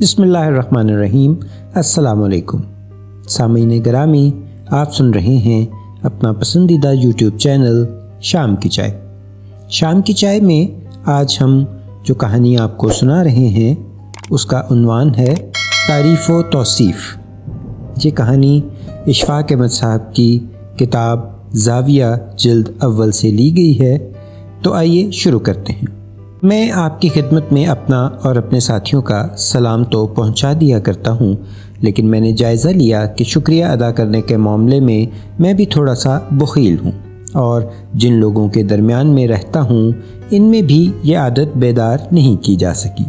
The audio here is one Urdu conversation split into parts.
بسم اللہ الرحمن الرحیم۔ السلام علیکم سامعین گرامی، آپ سن رہے ہیں اپنا پسندیدہ یوٹیوب چینل شام کی چائے۔ شام کی چائے میں آج ہم جو کہانی آپ کو سنا رہے ہیں اس کا عنوان ہے تعریف و توصیف۔ یہ کہانی اشفاق احمد صاحب کی کتاب زاویہ جلد اول سے لی گئی ہے۔ تو آئیے شروع کرتے ہیں۔ میں آپ کی خدمت میں اپنا اور اپنے ساتھیوں کا سلام تو پہنچا دیا کرتا ہوں، لیکن میں نے جائزہ لیا کہ شکریہ ادا کرنے کے معاملے میں بھی تھوڑا سا بخیل ہوں، اور جن لوگوں کے درمیان میں رہتا ہوں ان میں بھی یہ عادت بیدار نہیں کی جا سکی۔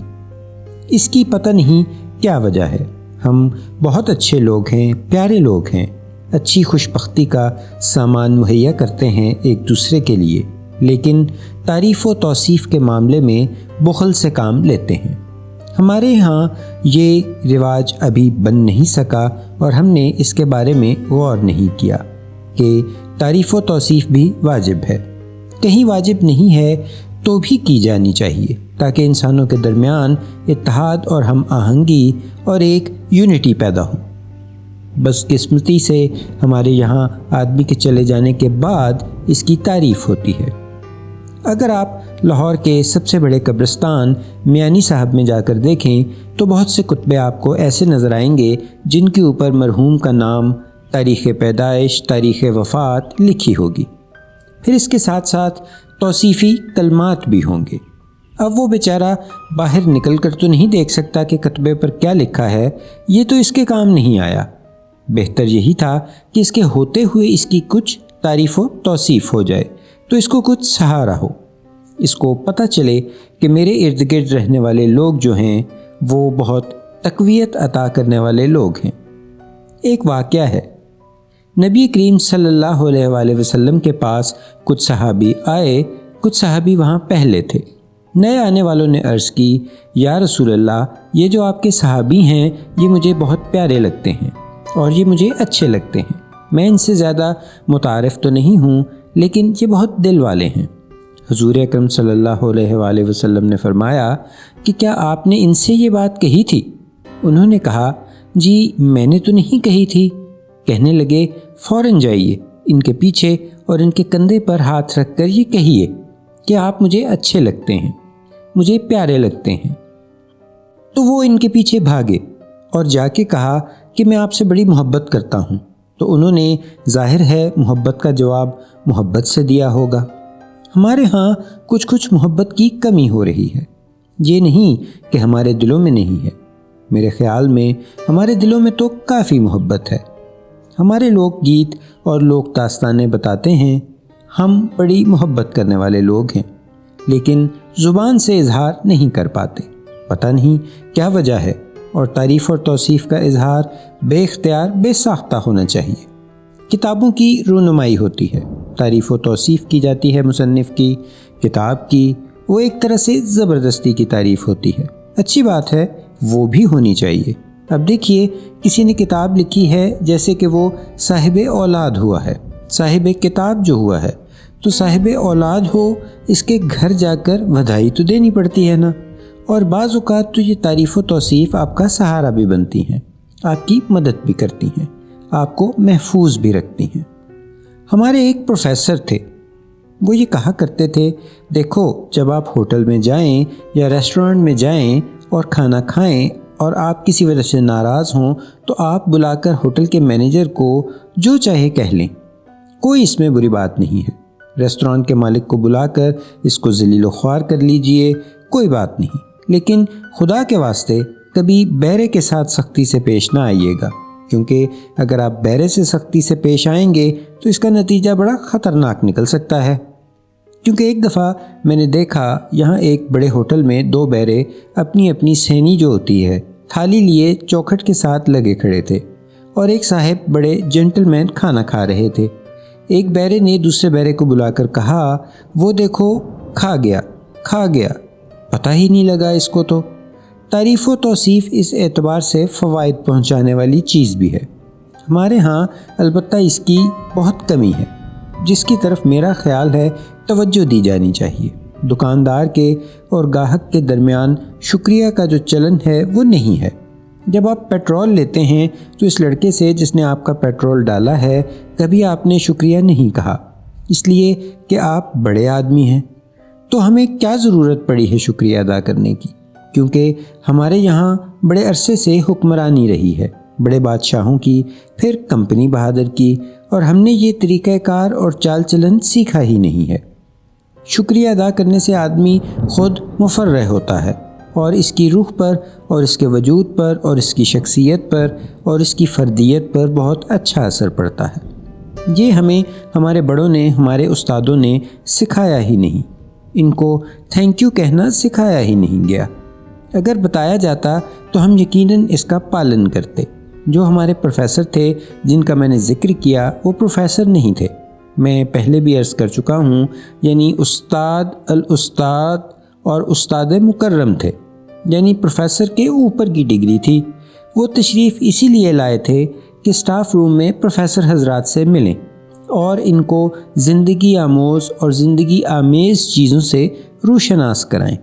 اس کی پتہ نہیں کیا وجہ ہے۔ ہم بہت اچھے لوگ ہیں، پیارے لوگ ہیں، اچھی خوش بختی کا سامان مہیا کرتے ہیں ایک دوسرے کے لیے، لیکن تعریف و توصیف کے معاملے میں بخل سے کام لیتے ہیں۔ ہمارے ہاں یہ رواج ابھی بن نہیں سکا، اور ہم نے اس کے بارے میں غور نہیں کیا کہ تعریف و توصیف بھی واجب ہے۔ کہیں واجب نہیں ہے تو بھی کی جانی چاہیے، تاکہ انسانوں کے درمیان اتحاد اور ہم آہنگی اور ایک یونٹی پیدا ہو۔ بس قسمتی سے ہمارے یہاں آدمی کے چلے جانے کے بعد اس کی تعریف ہوتی ہے۔ اگر آپ لاہور کے سب سے بڑے قبرستان میانی صاحب میں جا کر دیکھیں تو بہت سے کتبے آپ کو ایسے نظر آئیں گے جن کے اوپر مرحوم کا نام، تاریخ پیدائش، تاریخ وفات لکھی ہوگی۔ پھر اس کے ساتھ ساتھ توصیفی کلمات بھی ہوں گے۔ اب وہ بیچارہ باہر نکل کر تو نہیں دیکھ سکتا کہ کتبے پر کیا لکھا ہے، یہ تو اس کے کام نہیں آیا۔ بہتر یہی تھا کہ اس کے ہوتے ہوئے اس کی کچھ تعریف و توصیف ہو جائے، تو اس کو کچھ سہارا ہو، اس کو پتہ چلے کہ میرے ارد گرد رہنے والے لوگ جو ہیں وہ بہت تقویت عطا کرنے والے لوگ ہیں۔ ایک واقعہ ہے، نبی کریم صلی اللہ علیہ وآلہ وسلم کے پاس کچھ صحابی آئے۔ کچھ صحابی وہاں پہلے تھے۔ نئے آنے والوں نے عرض کی، یا رسول اللہ، یہ جو آپ کے صحابی ہیں یہ مجھے بہت پیارے لگتے ہیں اور یہ مجھے اچھے لگتے ہیں۔ میں ان سے زیادہ متعارف تو نہیں ہوں، لیکن یہ بہت دل والے ہیں۔ حضور اکرم صلی اللہ علیہ وآلہ وسلم نے فرمایا کہ کیا آپ نے ان سے یہ بات کہی تھی؟ انہوں نے کہا، جی میں نے تو نہیں کہی تھی۔ کہنے لگے، فوراً جائیے ان کے پیچھے اور ان کے کندھے پر ہاتھ رکھ کر یہ کہیے کہ آپ مجھے اچھے لگتے ہیں، مجھے پیارے لگتے ہیں۔ تو وہ ان کے پیچھے بھاگے اور جا کے کہا کہ میں آپ سے بڑی محبت کرتا ہوں۔ تو انہوں نے ظاہر ہے محبت کا جواب محبت سے دیا ہوگا۔ ہمارے ہاں کچھ محبت کی کمی ہو رہی ہے۔ یہ نہیں کہ ہمارے دلوں میں نہیں ہے، میرے خیال میں ہمارے دلوں میں تو کافی محبت ہے۔ ہمارے لوگ گیت اور لوگ داستانیں بتاتے ہیں ہم بڑی محبت کرنے والے لوگ ہیں، لیکن زبان سے اظہار نہیں کر پاتے۔ پتہ نہیں کیا وجہ ہے، اور تعریف اور توصیف کا اظہار بے اختیار بے ساختہ ہونا چاہیے۔ کتابوں کی رونمائی ہوتی ہے، تعریف و توصیف کی جاتی ہے مصنف کی، کتاب کی، وہ ایک طرح سے زبردستی کی تعریف ہوتی ہے۔ اچھی بات ہے، وہ بھی ہونی چاہیے۔ اب دیکھیے، کسی نے کتاب لکھی ہے جیسے کہ وہ صاحب اولاد ہوا ہے، صاحب کتاب جو ہوا ہے، تو صاحب اولاد ہو، اس کے گھر جا کر بدھائی تو دینی پڑتی ہے نا۔ اور بعض اوقات تو یہ تعریف و توصیف آپ کا سہارا بھی بنتی ہیں، آپ کی مدد بھی کرتی ہیں، آپ کو محفوظ بھی رکھتی ہیں۔ ہمارے ایک پروفیسر تھے، وہ یہ کہا کرتے تھے، دیکھو جب آپ ہوٹل میں جائیں یا ریسٹورنٹ میں جائیں اور کھانا کھائیں اور آپ کسی وجہ سے ناراض ہوں تو آپ بلا کر ہوٹل کے مینیجر کو جو چاہے کہہ لیں، کوئی اس میں بری بات نہیں ہے۔ ریسٹورانٹ کے مالک کو بلا کر اس کو ذلیل و خوار کر لیجئے، کوئی بات نہیں، لیکن خدا کے واسطے کبھی بیرے کے ساتھ سختی سے پیش نہ آئیے گا، کیونکہ اگر آپ بیرے سے سختی سے پیش آئیں گے تو اس کا نتیجہ بڑا خطرناک نکل سکتا ہے۔ کیونکہ ایک دفعہ میں نے دیکھا یہاں ایک بڑے ہوٹل میں دو بیرے اپنی اپنی سینی جو ہوتی ہے تھالی لیے چوکھٹ کے ساتھ لگے کھڑے تھے، اور ایک صاحب بڑے جنٹل مین کھانا کھا رہے تھے۔ ایک بیرے نے دوسرے بیرے کو بلا کر کہا، وہ دیکھو کھا گیا، پتہ ہی نہیں لگا اس کو۔ تو تعریف و توصیف اس اعتبار سے فوائد پہنچانے والی چیز بھی ہے۔ ہمارے ہاں البتہ اس کی بہت کمی ہے، جس کی طرف میرا خیال ہے توجہ دی جانی چاہیے۔ دکاندار کے اور گاہک کے درمیان شکریہ کا جو چلن ہے وہ نہیں ہے۔ جب آپ پیٹرول لیتے ہیں تو اس لڑکے سے جس نے آپ کا پیٹرول ڈالا ہے کبھی آپ نے شکریہ نہیں کہا، اس لیے کہ آپ بڑے آدمی ہیں۔ تو ہمیں کیا ضرورت پڑی ہے شکریہ ادا کرنے کی، کیونکہ ہمارے یہاں بڑے عرصے سے حکمرانی رہی ہے، بڑے بادشاہوں کی، پھر کمپنی بہادر کی، اور ہم نے یہ طریقہ کار اور چال چلن سیکھا ہی نہیں ہے۔ شکریہ ادا کرنے سے آدمی خود مفرح ہوتا ہے اور اس کی روح پر اور اس کے وجود پر اور اس کی شخصیت پر اور اس کی فردیت پر بہت اچھا اثر پڑتا ہے۔ یہ ہمیں ہمارے بڑوں نے، ہمارے استادوں نے سکھایا ہی نہیں، ان کو تھینک یو کہنا سکھایا ہی نہیں گیا۔ اگر بتایا جاتا تو ہم یقیناً اس کا پالن کرتے۔ جو ہمارے پروفیسر تھے جن کا میں نے ذکر کیا وہ پروفیسر نہیں تھے، میں پہلے بھی عرض کر چکا ہوں، یعنی استاد الاستاد اور استاد مکرم تھے، یعنی پروفیسر کے اوپر کی ڈگری تھی۔ وہ تشریف اسی لیے لائے تھے کہ اسٹاف روم میں پروفیسر حضرات سے ملیں اور ان کو زندگی آموز اور زندگی آمیز چیزوں سے روشناس کرائیں۔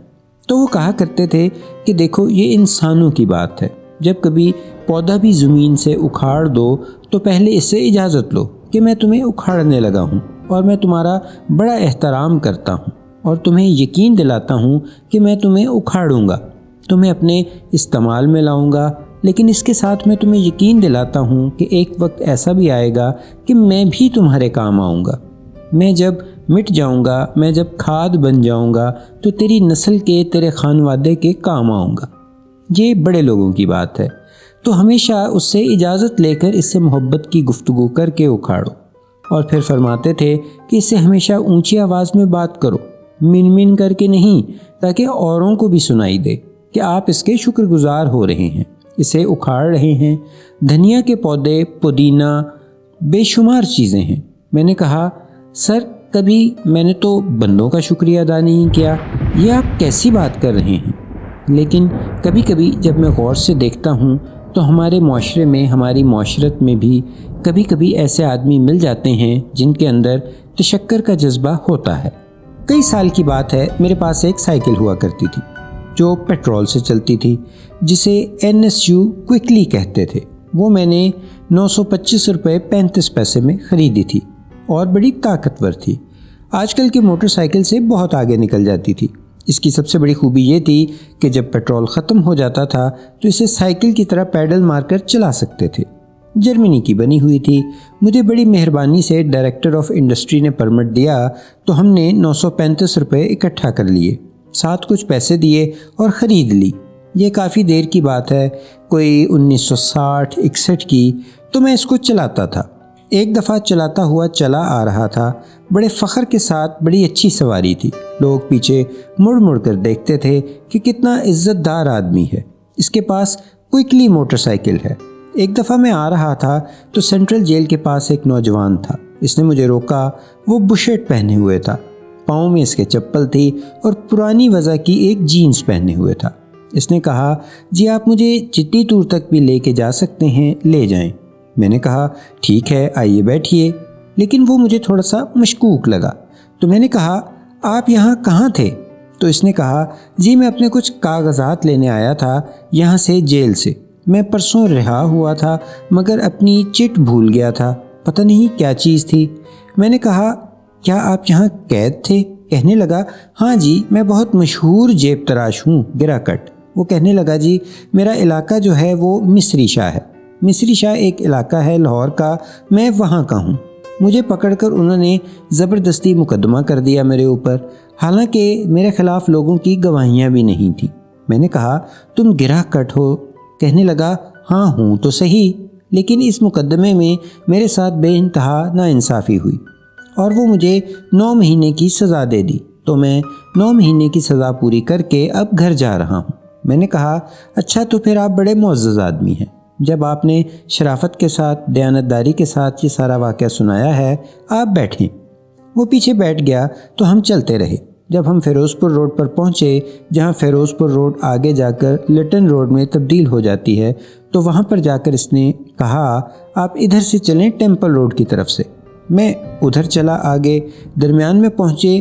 تو وہ کہا کرتے تھے کہ دیکھو یہ انسانوں کی بات ہے، جب کبھی پودا بھی زمین سے اکھاڑ دو تو پہلے اس سے اجازت لو کہ میں تمہیں اکھاڑنے لگا ہوں اور میں تمہارا بڑا احترام کرتا ہوں اور تمہیں یقین دلاتا ہوں کہ میں تمہیں اکھاڑوں گا، تمہیں اپنے استعمال میں لاؤں گا، لیکن اس کے ساتھ میں تمہیں یقین دلاتا ہوں کہ ایک وقت ایسا بھی آئے گا کہ میں بھی تمہارے کام آؤں گا۔ میں جب مٹ جاؤں گا، میں جب کھاد بن جاؤں گا تو تیری نسل کے، تیرے خانوادے کے کام آؤں گا۔ یہ بڑے لوگوں کی بات ہے، تو ہمیشہ اس سے اجازت لے کر اس سے محبت کی گفتگو کر کے اکھاڑو۔ اور پھر فرماتے تھے کہ اس سے ہمیشہ اونچی آواز میں بات کرو، من من کر کے نہیں، تاکہ اوروں کو بھی سنائی دے کہ آپ اس کے شکر گزار ہو رہے ہیں، اسے اکھاڑ رہے ہیں۔ دھنیا کے پودے، پودینہ، بے شمار چیزیں ہیں۔ میں نے کہا سر کبھی میں نے تو بندوں کا شکریہ ادا نہیں کیا، یہ آپ کیسی بات کر رہے ہیں؟ لیکن کبھی کبھی جب میں غور سے دیکھتا ہوں تو ہمارے معاشرے میں، ہماری معاشرت میں بھی کبھی کبھی ایسے آدمی مل جاتے ہیں جن کے اندر تشکر کا جذبہ ہوتا ہے۔ کئی سال کی بات ہے، میرے پاس ایک سائیکل ہوا کرتی تھی جو پیٹرول سے چلتی تھی، جسے NSU کوئکلی کہتے تھے۔ وہ میں نے 925 روپے 35 پیسے میں خریدی تھی اور بڑی طاقتور تھی، آج کل کے موٹر سائیکل سے بہت آگے نکل جاتی تھی۔ اس کی سب سے بڑی خوبی یہ تھی کہ جب پیٹرول ختم ہو جاتا تھا تو اسے سائیکل کی طرح پیڈل مار کر چلا سکتے تھے۔ جرمنی کی بنی ہوئی تھی۔ مجھے بڑی مہربانی سے ڈائریکٹر آف انڈسٹری نے پرمٹ دیا تو ہم نے 935 روپے اکٹھا کر لیے، ساتھ کچھ پیسے دیے اور خرید لی۔ یہ کافی دیر کی بات ہے، کوئی 1960-61 کی۔ تو میں اس کو چلاتا تھا، ایک دفعہ چلاتا ہوا چلا آ رہا تھا، بڑے فخر کے ساتھ، بڑی اچھی سواری تھی۔ لوگ پیچھے مڑ مڑ کر دیکھتے تھے کہ کتنا عزت دار آدمی ہے، اس کے پاس کوئکلی موٹر سائیکل ہے۔ ایک دفعہ میں آ رہا تھا تو سینٹرل جیل کے پاس ایک نوجوان تھا، اس نے مجھے روکا۔ وہ بشرٹ پہنے ہوئے تھا، پاؤں میں اس کے چپل تھی اور پرانی وضع کی ایک جینز پہنے ہوئے تھا۔ اس نے کہا جی آپ مجھے جتنی دور تک بھی لے کے جا سکتے ہیں لے جائیں۔ میں نے کہا ٹھیک ہے آئیے بیٹھیے، لیکن وہ مجھے تھوڑا سا مشکوک لگا، تو میں نے کہا آپ یہاں کہاں تھے؟ تو اس نے کہا جی میں اپنے کچھ کاغذات لینے آیا تھا یہاں سے، جیل سے۔ میں پرسوں رہا ہوا تھا مگر اپنی چٹ بھول گیا تھا، پتہ نہیں کیا چیز تھی۔ میں نے کہا کیا آپ یہاں قید تھے؟ کہنے لگا ہاں جی میں بہت مشہور جیب تراش ہوں، گرا کٹ۔ وہ کہنے لگا جی میرا علاقہ جو ہے وہ مصری شاہ ہے، مصری شاہ ایک علاقہ ہے لاہور کا، میں وہاں کا ہوں۔ مجھے پکڑ کر انہوں نے زبردستی مقدمہ کر دیا میرے اوپر، حالانکہ میرے خلاف لوگوں کی گواہیاں بھی نہیں تھیں۔ میں نے کہا تم گرا کٹ ہو؟ کہنے لگا ہاں ہوں تو صحیح، لیکن اس مقدمے میں میرے ساتھ بے انتہا ناانصافی ہوئی اور وہ مجھے 9 مہینے کی سزا دے دی، تو میں 9 مہینے کی سزا پوری کر کے اب گھر جا رہا ہوں۔ میں نے کہا اچھا تو پھر آپ بڑے معزز آدمی ہیں، جب آپ نے شرافت کے ساتھ، دیانتداری کے ساتھ یہ سارا واقعہ سنایا ہے، آپ بیٹھیں۔ وہ پیچھے بیٹھ گیا تو ہم چلتے رہے۔ جب ہم فیروز پور روڈ پر پہنچے، جہاں فیروز پور روڈ آگے جا کر لٹن روڈ میں تبدیل ہو جاتی ہے، تو وہاں پر جا کر اس نے کہا آپ ادھر سے چلیں ٹیمپل روڈ کی طرف سے۔ میں ادھر چلا آگے، درمیان میں پہنچے،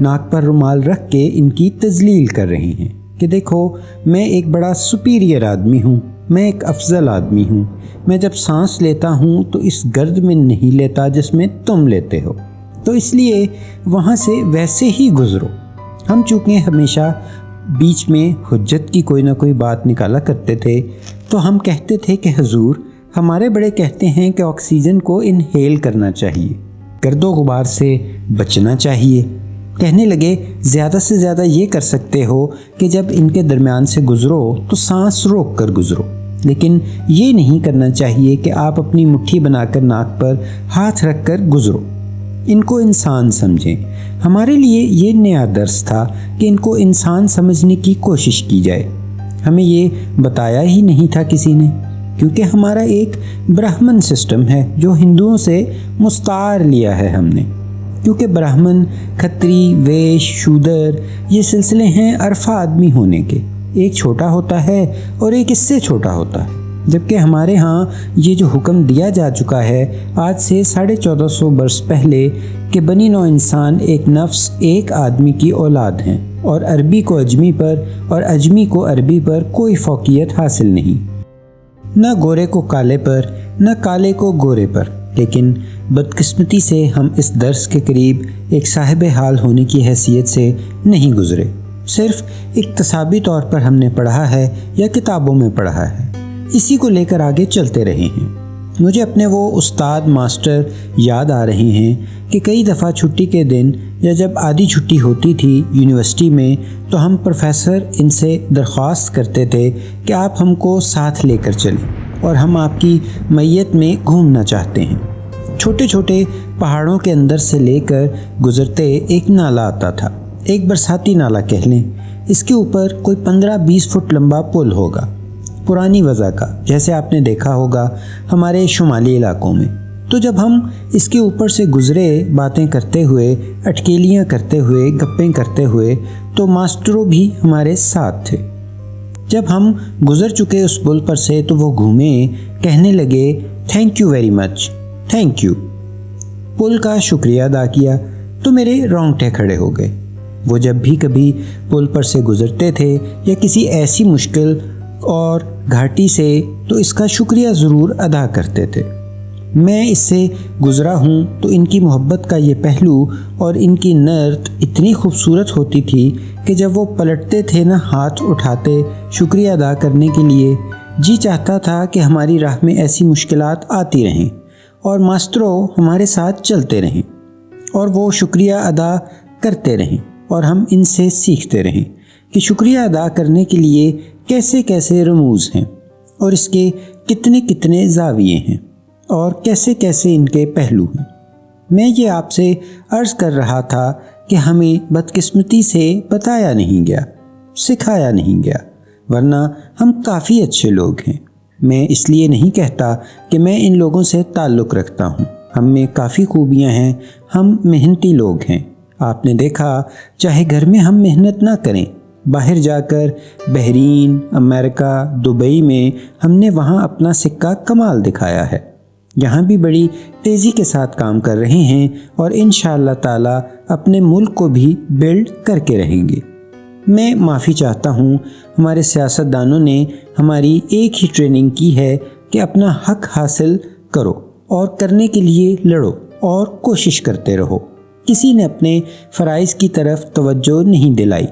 ناک پر رومال رکھ کے ان کی تذلیل کر رہے ہیں کہ دیکھو میں ایک بڑا سپیریئر آدمی ہوں، میں ایک افضل آدمی ہوں، میں جب سانس لیتا ہوں تو اس گرد میں نہیں لیتا جس میں تم لیتے ہو، تو اس لیے وہاں سے ویسے ہی گزرو۔ ہم چونکہ ہمیشہ بیچ میں حجت کی کوئی نہ کوئی بات نکالا کرتے تھے، تو ہم کہتے تھے کہ حضور ہمارے بڑے کہتے ہیں کہ آکسیجن کو انہیل کرنا چاہیے، گرد و غبار سے بچنا چاہیے۔ کہنے لگے زیادہ سے زیادہ یہ کر سکتے ہو کہ جب ان کے درمیان سے گزرو تو سانس روک کر گزرو، لیکن یہ نہیں کرنا چاہیے کہ آپ اپنی مٹھی بنا کر ناک پر ہاتھ رکھ کر گزرو۔ ان کو انسان سمجھیں۔ ہمارے لیے یہ نیا درس تھا کہ ان کو انسان سمجھنے کی کوشش کی جائے۔ ہمیں یہ بتایا ہی نہیں تھا کسی نے، کیونکہ ہمارا ایک برہمن سسٹم ہے جو ہندوؤں سے مستعار لیا ہے ہم نے، کیونکہ برہمن، کھتری، ویش، شودر یہ سلسلے ہیں عرفہ آدمی ہونے کے، ایک چھوٹا ہوتا ہے اور ایک اس سے چھوٹا ہوتا ہے، جبکہ ہمارے ہاں یہ جو حکم دیا جا چکا ہے آج سے 1450 برس پہلے کہ بنی نوع انسان ایک نفس، ایک آدمی کی اولاد ہیں، اور عربی کو اجمی پر اور اجمی کو عربی پر کوئی فوقیت حاصل نہیں، نہ گورے کو کالے پر نہ کالے کو گورے پر۔ لیکن بدقسمتی سے ہم اس درس کے قریب ایک صاحب حال ہونے کی حیثیت سے نہیں گزرے، صرف اقتصابی طور پر ہم نے پڑھا ہے یا کتابوں میں پڑھا ہے، اسی کو لے کر آگے چلتے رہے ہیں۔ مجھے اپنے وہ استاد ماسٹر یاد آ رہے ہیں کہ کئی دفعہ چھٹی کے دن یا جب آدھی چھٹی ہوتی تھی یونیورسٹی میں تو ہم پروفیسر ان سے درخواست کرتے تھے کہ آپ ہم کو ساتھ لے کر چلیں اور ہم آپ کی میت میں گھومنا چاہتے ہیں۔ چھوٹے چھوٹے پہاڑوں کے اندر سے لے کر گزرتے ایک نالا آتا تھا، ایک برساتی نالا کہہ لیں، اس کے اوپر کوئی 15-20 فٹ لمبا پل ہوگا، پرانی وضع کا، جیسے آپ نے دیکھا ہوگا ہمارے شمالی علاقوں میں۔ تو جب ہم اس کے اوپر سے گزرے باتیں کرتے ہوئے، اٹکیلیاں کرتے ہوئے، گپیں کرتے ہوئے، تو ماسٹروں بھی ہمارے ساتھ تھے۔ جب ہم گزر چکے اس پل پر سے تو وہ گھومے، کہنے لگے thank you very much, thank you. پل کا شکریہ ادا کیا تو میرے رونگٹے کھڑے ہو گئے۔ وہ جب بھی کبھی پل پر سے گزرتے تھے یا کسی ایسی مشکل اور گھاٹی سے تو اس کا شکریہ ضرور ادا کرتے تھے۔ میں اس سے گزرا ہوں تو ان کی محبت کا یہ پہلو اور ان کی نعت اتنی خوبصورت ہوتی تھی کہ جب وہ پلٹتے تھے نا ہاتھ اٹھاتے شکریہ ادا کرنے کے لیے، جی چاہتا تھا کہ ہماری راہ میں ایسی مشکلات آتی رہیں اور ماسٹروں ہمارے ساتھ چلتے رہیں اور وہ شکریہ ادا کرتے رہیں اور ہم ان سے سیکھتے رہیں کہ شکریہ ادا کرنے کے لیے کیسے کیسے رموز ہیں اور اس کے کتنے کتنے زاویے ہیں اور کیسے کیسے ان کے پہلو ہیں۔ میں یہ آپ سے عرض کر رہا تھا کہ ہمیں بدقسمتی سے بتایا نہیں گیا، سکھایا نہیں گیا، ورنہ ہم کافی اچھے لوگ ہیں۔ میں اس لیے نہیں کہتا کہ میں ان لوگوں سے تعلق رکھتا ہوں، ہم میں کافی خوبیاں ہیں، ہم محنتی لوگ ہیں۔ آپ نے دیکھا چاہے گھر میں ہم محنت نہ کریں، باہر جا کر بحرین، امریکہ، دبئی میں ہم نے وہاں اپنا سکہ کمال دکھایا ہے، یہاں بھی بڑی تیزی کے ساتھ کام کر رہے ہیں اور انشاءاللہ تعالی اپنے ملک کو بھی بلڈ کر کے رہیں گے۔ میں معافی چاہتا ہوں، ہمارے سیاستدانوں نے ہماری ایک ہی ٹریننگ کی ہے کہ اپنا حق حاصل کرو اور کرنے کے لیے لڑو اور کوشش کرتے رہو، کسی نے اپنے فرائض کی طرف توجہ نہیں دلائی۔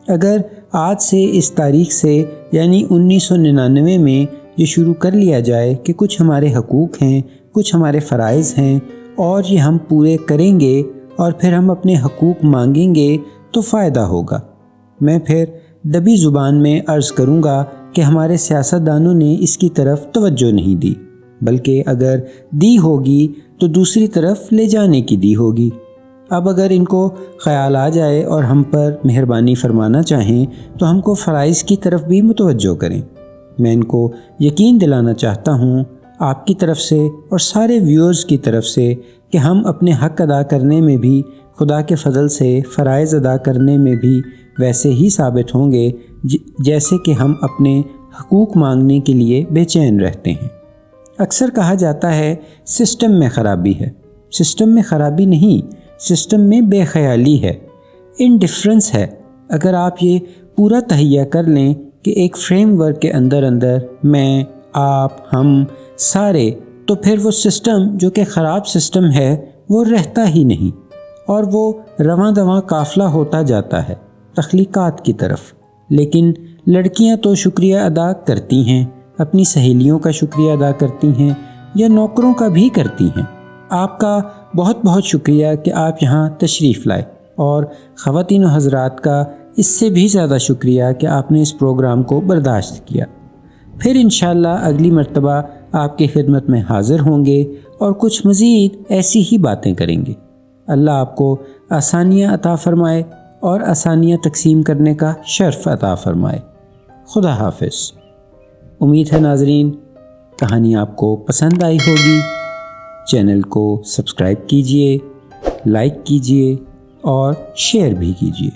اگر آج سے اس تاریخ سے یعنی 1999 میں یہ شروع کر لیا جائے کہ کچھ ہمارے حقوق ہیں، کچھ ہمارے فرائض ہیں اور یہ ہم پورے کریں گے اور پھر ہم اپنے حقوق مانگیں گے تو فائدہ ہوگا۔ میں پھر دبی زبان میں عرض کروں گا کہ ہمارے سیاستدانوں نے اس کی طرف توجہ نہیں دی، بلکہ اگر دی ہوگی تو دوسری طرف لے جانے کی دی ہوگی۔ اب اگر ان کو خیال آ جائے اور ہم پر مہربانی فرمانا چاہیں تو ہم کو فرائض کی طرف بھی متوجہ کریں۔ میں ان کو یقین دلانا چاہتا ہوں آپ کی طرف سے اور سارے ویورز کی طرف سے کہ ہم اپنے حق ادا کرنے میں بھی خدا کے فضل سے فرائض ادا کرنے میں بھی ویسے ہی ثابت ہوں گے جیسے کہ ہم اپنے حقوق مانگنے کے لیے بے چین رہتے ہیں۔ اکثر کہا جاتا ہے سسٹم میں خرابی ہے، سسٹم میں خرابی نہیں، سسٹم میں بے خیالی ہے۔ انڈیفرنس ہے۔ اگر آپ یہ پورا تہیہ کر لیں کہ ایک فریم ورک کے اندر میں، آپ، ہم سارے، تو پھر وہ سسٹم جو کہ خراب سسٹم ہے وہ رہتا ہی نہیں، اور وہ رواں دواں قافلہ ہوتا جاتا ہے تخلیقات کی طرف۔ لیکن لڑکیاں تو شکریہ ادا کرتی ہیں، اپنی سہیلیوں کا شکریہ ادا کرتی ہیں یا نوکروں کا بھی کرتی ہیں۔ آپ کا بہت بہت شکریہ کہ آپ یہاں تشریف لائے، اور خواتین و حضرات کا اس سے بھی زیادہ شکریہ کہ آپ نے اس پروگرام کو برداشت کیا۔ پھر انشاءاللہ اگلی مرتبہ آپ کی خدمت میں حاضر ہوں گے اور کچھ مزید ایسی ہی باتیں کریں گے۔ اللہ آپ کو آسانیاں عطا فرمائے اور آسانیاں تقسیم کرنے کا شرف عطا فرمائے۔ خدا حافظ۔ امید ہے ناظرین کہانی آپ کو پسند آئی ہوگی۔ چینل کو سبسکرائب کیجئے، لائک کیجئے اور شیئر بھی کیجئے۔